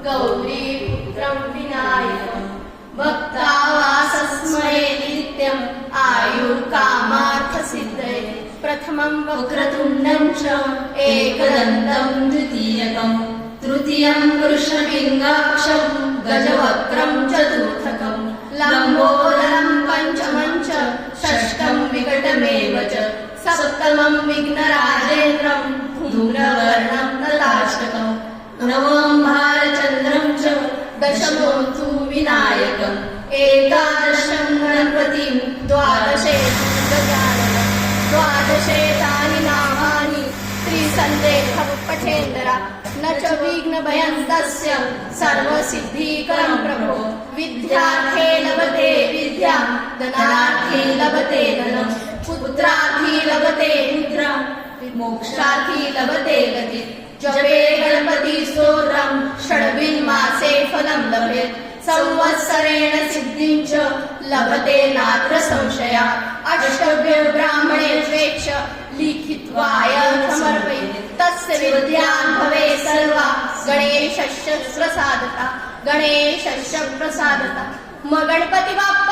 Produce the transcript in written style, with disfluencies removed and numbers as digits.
गौरीपुत्रं विनायकं भक्तावासस्मरे नित्यम् आयुर्कामार्थसिद्धये प्रथमं वक्रतुण्डं च एकदन्तं द्वितीयकं तृतीयं वृषभिङ्गाक्षं गजवक्त्रं चतुर्थकं लम्बोदरं पञ्चमं च षष्ठं विकटमेव च सप्तमं विघ्नराजेन्द्रं धूम्रवर्णं तथाष्टकम् नवमं भारचन्द्रं च दशमं तु विनायकम् एकादशं गणपतिं द्वादशे गजाननं द्वादशेतानि नामानि त्रिसन्देहः पठेन्दरा न च विघ्नभयं तस्य सर्वसिद्धिकरं प्रभो विद्यार्थे लभते विद्या धनार्थे लभते धनं पुत्रार्थे लभते पुत्रं मोक्षार्थे लभते गतिं जपे गणपति स्तोत्रं षड्विन्मासे फलं लभेत् संवत्सरेण सिद्धिं च लभते नात्र संशया अष्टभ्य ब्राह्मणे स्वेच्छ लिखित्वाय समर्पयेत् तस्य विद्यां भवेत् सर्वा गणेशस्य प्रसादता गणेशस्य प्रसादता म गणपति बाप्पा